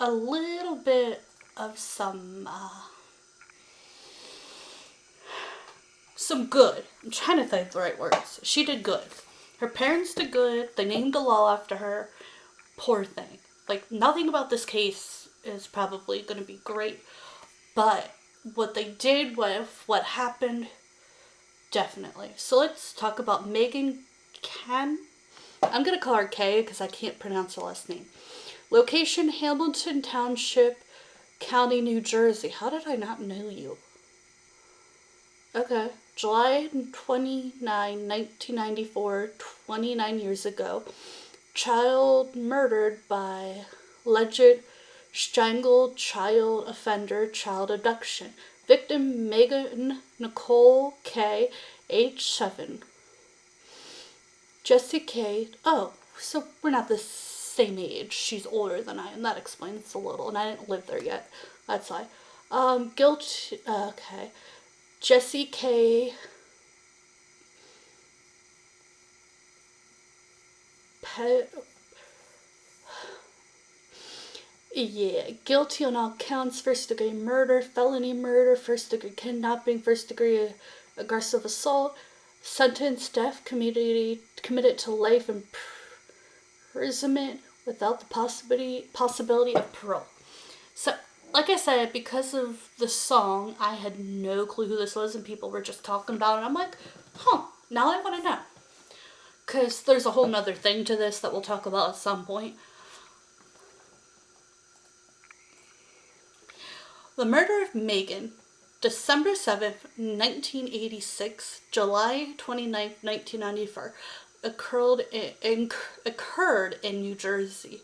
a little bit of some good. I'm trying to think the right words. She did good. Her parents did good. They named a law after her. Poor thing. Like, nothing about this case is probably going to be great, but what they did with what happened, definitely. So let's talk about Megan Can. I'm going to call her Kay because I can't pronounce her last name. Location, Hamilton Township, County, New Jersey. How did I not know you? Okay. July 29, 1994, 29 years ago. Child murdered by alleged strangled child offender child abduction. Victim Megan Nicole K, age 7. Jessie K. Oh, so we're not the same age. She's older than I am. That explains a little. And I didn't live there yet. That's why. Okay. Jessie K. Guilty on all counts: first degree murder, felony murder, first degree kidnapping, first degree aggressive assault. Sentenced death, committed to life imprisonment without the possibility of parole. So, like I said, because of the song, I had no clue who this was, and people were just talking about it. I'm like, now I want to know. Because there's a whole nother thing to this that we'll talk about at some point. The murder of Megan, December 7th, 1986, July 29th, 1994, occurred in New Jersey.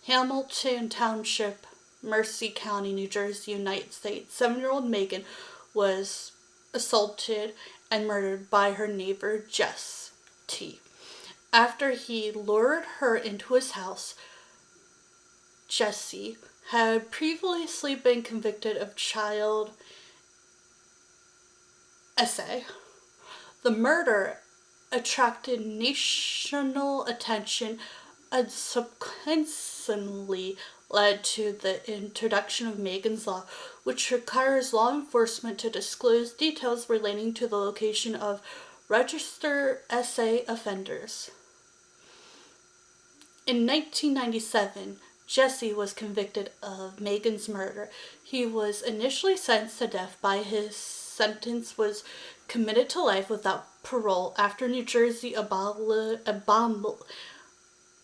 Hamilton Township, Mercer County, New Jersey, United States. 7-year-old Megan was assaulted and murdered by her neighbor, Jess T. After he lured her into his house, Jessie had previously been convicted of child essay. The murder attracted national attention and subsequently led to the introduction of Megan's Law, which requires law enforcement to disclose details relating to the location of registered essay offenders. In 1997, Jessie was convicted of Megan's murder. He was initially sentenced to death, but his sentence was committed to life without parole after New Jersey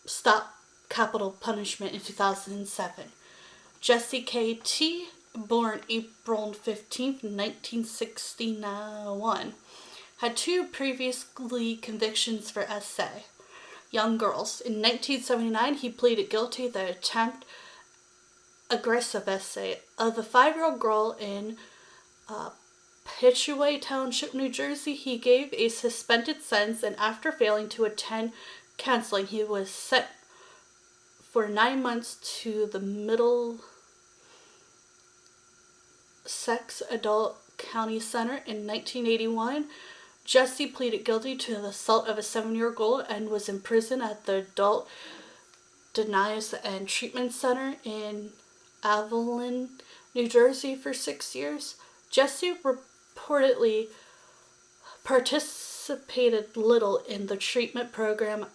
stopped capital punishment in 2007. Jessie K. T., born April 15, 1961, had 2 previous convictions for essay. Young girls. In 1979, he pleaded guilty to the attempt aggressive essay of a 5-year-old girl in Pitchway Township, New Jersey. He gave a suspended sentence, and after failing to attend counseling, he was sent for 9 months to the Middlesex Adult County Center. In 1981, Jessie pleaded guilty to the assault of a 7-year-old girl and was imprisoned at the Adult Denials and Treatment Center in Avalon, New Jersey for 6 years. Jessie reportedly participated little in the treatment program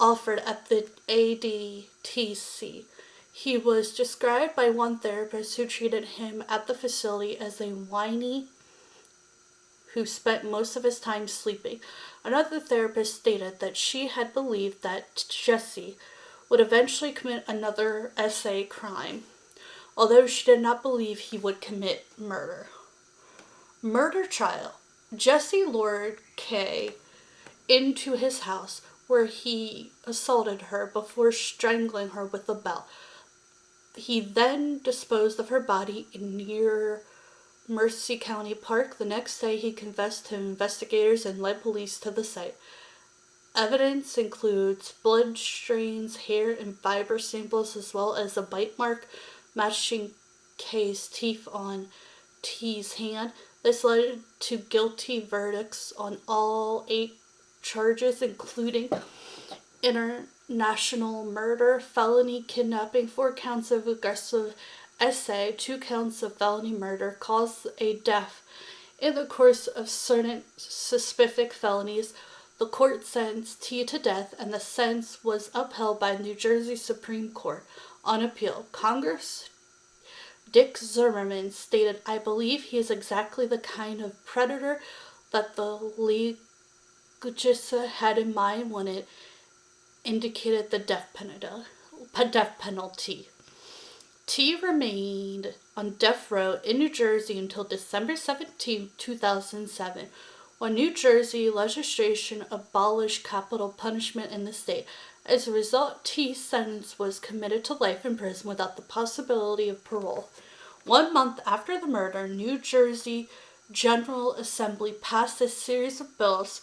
offered at the ADTC. He was described by one therapist who treated him at the facility as a whiny who spent most of his time sleeping. Another therapist stated that she had believed that Jessie would eventually commit another essay crime, although she did not believe he would commit murder. Murder trial. Jessie lured Kay into his house where he assaulted her before strangling her with a belt. He then disposed of her body near Mercer County Park. The next day, he confessed to investigators and led police to the site. Evidence includes blood stains, hair, and fiber samples, as well as a bite mark matching Kay's teeth on T's hand. This led to guilty verdicts on all 8 charges, including national murder, felony kidnapping, 4 counts of aggressive essay, 2 counts of felony murder, cause a death in the course of certain specific felonies. The court sentenced T to death, and the sentence was upheld by New Jersey Supreme Court on appeal. Congress Dick Zimmerman stated, "I believe he is exactly the kind of predator that the legislature had in mind when it indicated the death penalty." T remained on death row in New Jersey until December 17, 2007, when New Jersey legislation abolished capital punishment in the state. As a result, T's sentence was commuted to life in prison without the possibility of parole. 1 month after the murder, New Jersey General Assembly passed a series of bills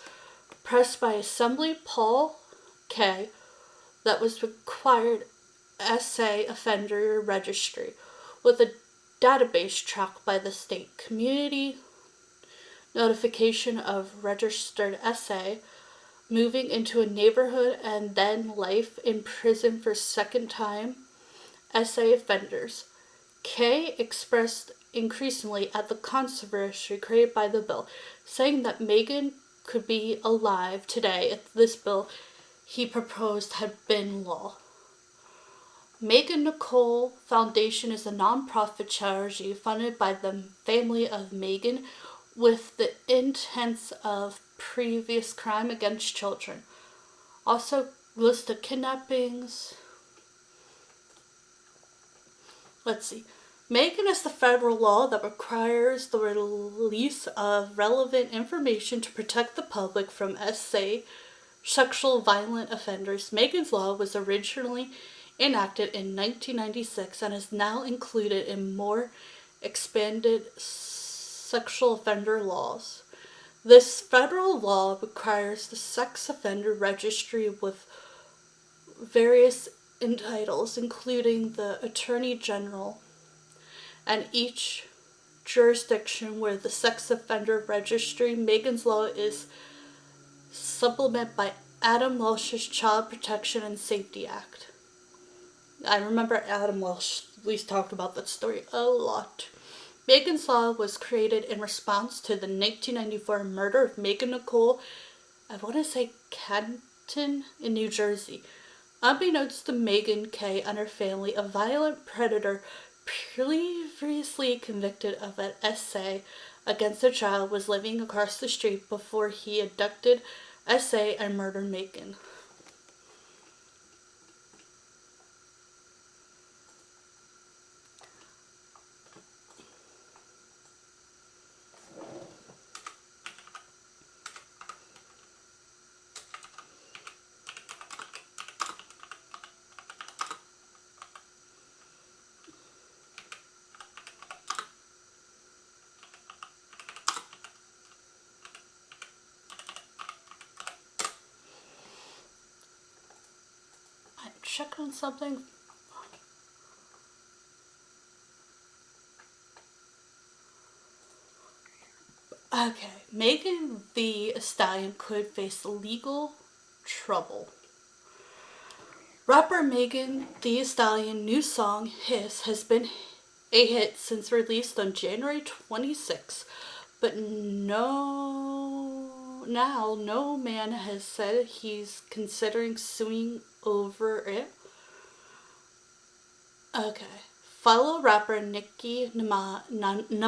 pressed by Assembly Paul K. that was required SA offender registry with a database tracked by the state, community notification of registered SA, moving into a neighborhood, and then life in prison for second time SA offenders. Kay expressed increasingly at the controversy created by the bill, saying that Megan could be alive today if this bill he proposed had been law. Megan Nicole Foundation is a nonprofit charity funded by the family of Megan with the intent of previous crime against children. Also listed kidnappings. Let's see. Megan is the federal law that requires the release of relevant information to protect the public from sexual violent offenders. Megan's law was originally enacted in 1996 and is now included in more expanded sexual offender laws. This federal law requires the sex offender registry with various entitles, including the Attorney General, and each jurisdiction where the sex offender registry. Megan's law is supplemented by Adam Walsh's Child Protection and Safety Act. I remember Adam Walsh, we talked about that story a lot. Megan's Law was created in response to the 1994 murder of Megan Nicole, I want to say Canton in New Jersey. Unbeknownst to Megan K. and her family, a violent predator previously convicted of an essay against a child was living across the street before he abducted essay and murdered Megan. Check on something. Okay, Megan Thee Stallion could face legal trouble. Rapper Megan Thee Stallion new song Hiss has been a hit since released on January 26, but no man has said he's considering suing over it. Okay. Fellow rapper Nicki Minaj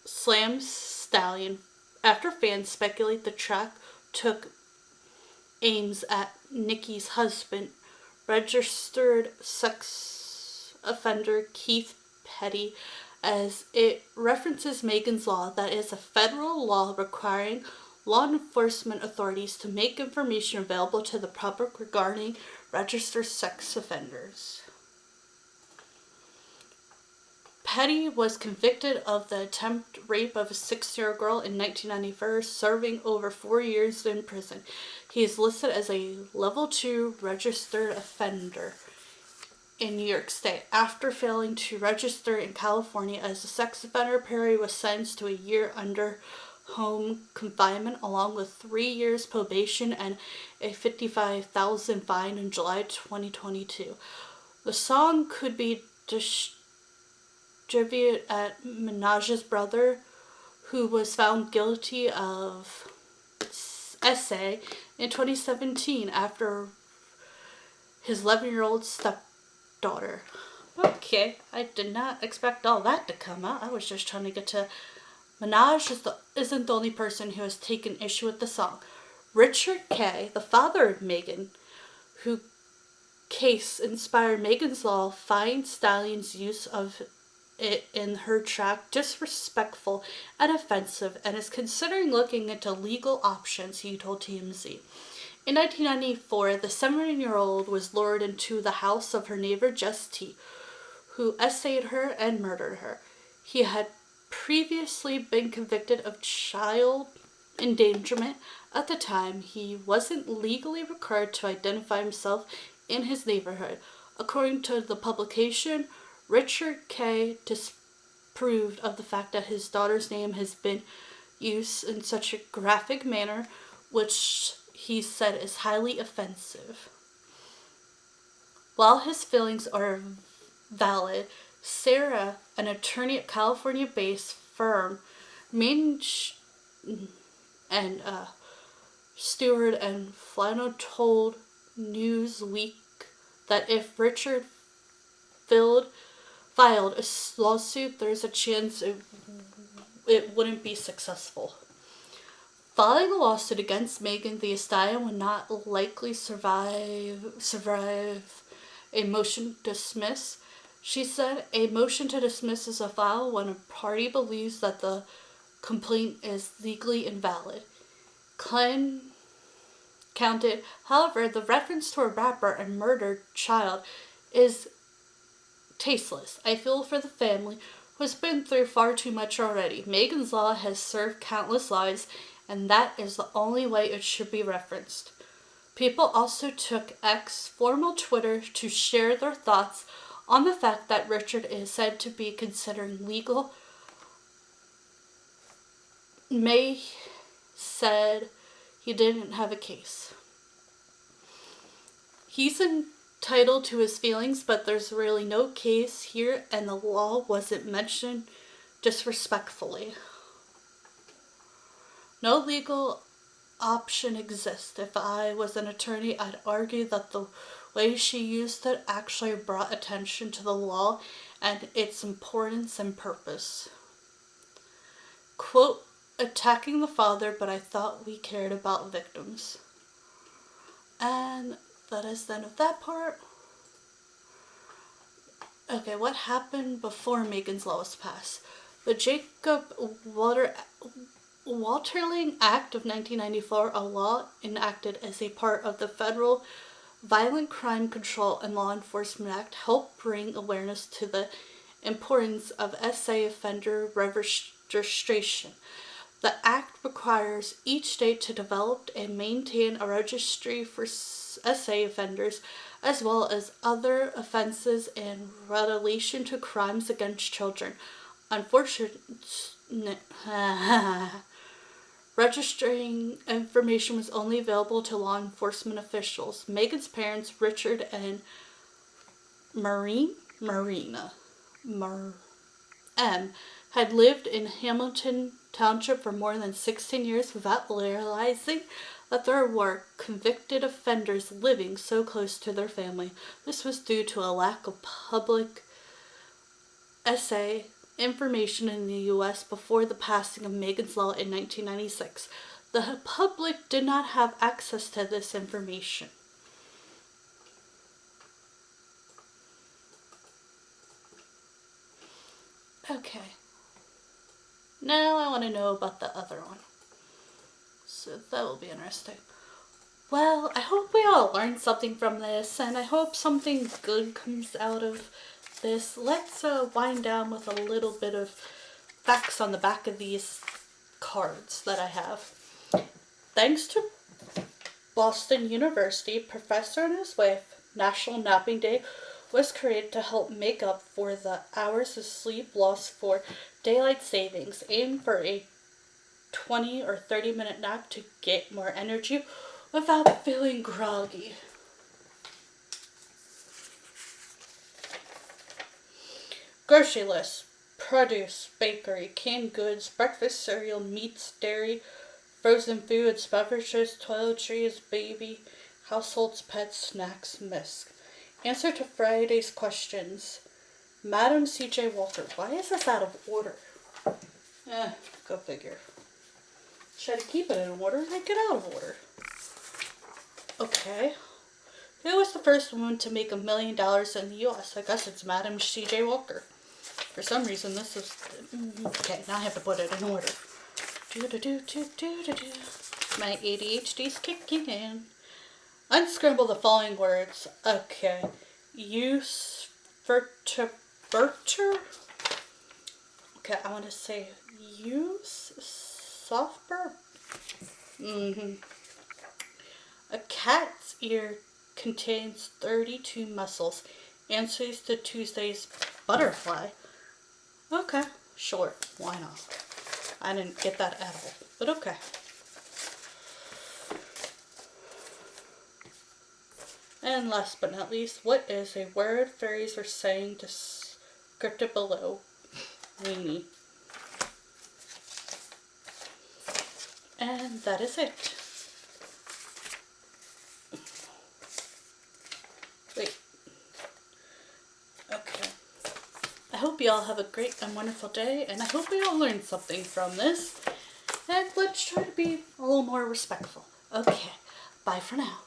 slams Stallion after fans speculate the track took aims at Nicki's husband, registered sex offender Keith Petty, as it references Megan's Law, that is a federal law requiring law enforcement authorities to make information available to the public regarding registered sex offenders. Petty was convicted of the attempted rape of a 6-year-old girl in 1994, serving over 4 years in prison. He is listed as a level 2 registered offender in New York State. After failing to register in California as a sex offender, Perry was sentenced to a year under home confinement along with 3 years probation and a 55,000 fine in July 2022. The song could be distributed at Minaj's brother, who was found guilty of SA in 2017 after his 11-year-old stepdaughter. Okay, I did not expect all that to come out. I was just trying to get to isn't the only person who has taken issue with the song. Richard Kay, the father of Megan, who case inspired Megan's Law, finds Stallion's use of it in her track disrespectful and offensive and is considering looking into legal options, he told TMZ. In 1994, the 7-year-old was lured into the house of her neighbor Jess T, who essayed her and murdered her. He had previously been convicted of child endangerment. At the time, he wasn't legally required to identify himself in his neighborhood. According to the publication, Richard Kay disapproved of the fact that his daughter's name has been used in such a graphic manner, which he said is highly offensive. While his feelings are valid, Sarah, an attorney at California-based firm, and Stewart and Flano told Newsweek that if Richard filed a lawsuit, there's a chance it wouldn't be successful. Filing a lawsuit against Megan Thee Stallion would not likely survive a motion to dismiss. She said a motion to dismiss is a file when a party believes that the complaint is legally invalid. Klein counted, however, the reference to a rapper and murdered child is tasteless. I feel for the family who has been through far too much already. Megan's Law has served countless lives, and that is the only way it should be referenced. People also took X, former Twitter, to share their thoughts on the fact that Richard is said to be considering legal. May said he didn't have a case. He's entitled to his feelings, but there's really no case here, and the law wasn't mentioned disrespectfully. No legal option exists. If I was an attorney, I'd argue that the way she used it actually brought attention to the law and its importance and purpose. Quote, attacking the father, but I thought we cared about victims. And that is the end of that part. Okay, what happened before Megan's Law was passed? The Jacob Walterling Act of 1994, a law enacted as a part of the Federal Violent Crime Control and Law Enforcement Act, helped bring awareness to the importance of SA offender registration. The act requires each state to develop and maintain a registry for SA offenders, as well as other offenses in relation to crimes against children. Unfortunately, registering information was only available to law enforcement officials. Megan's parents, Richard and Marina had lived in Hamilton Township for more than 16 years without realizing that there were convicted offenders living so close to their family. This was due to a lack of public SA information in the U.S. before the passing of Megan's Law in 1996. The public did not have access to this information. Okay. Now I want to know about the other one. So that will be interesting. Well, I hope we all learned something from this, and I hope something good comes out of this. Let's wind down with a little bit of facts on the back of these cards that I have. Thanks to Boston University, professor and his wife, National Napping Day was created to help make up for the hours of sleep lost for daylight savings, aimed for a 20 or 30-minute nap to get more energy without feeling groggy. Grocery list: produce, bakery, canned goods, breakfast cereal, meats, dairy, frozen foods, beverages, toiletries, baby, households, pets, snacks, mist. Answer to Friday's questions. Madam C.J. Walker. Why is this out of order? Go figure. Try to keep it in order and get out of order. Okay. Who was the first woman to make $1 million in the U.S.? I guess it's Madam C.J. Walker. For some reason, this is... Okay, now I have to put it in order. Do-do-do-do-do-do-do. My ADHD's kicking in. Unscramble the following words. Okay. Use vertebrator. Okay, I want to say use software. A cat's ear contains 32 muscles. Answers to Tuesday's butterfly. Okay, sure, why not? I didn't get that at all, but okay. And last but not least, what is a word, phrase, or saying descriptive below? Weenie. And that is it. Wait. Okay. I hope you all have a great and wonderful day, and I hope we all learned something from this. And let's try to be a little more respectful. Okay. Bye for now.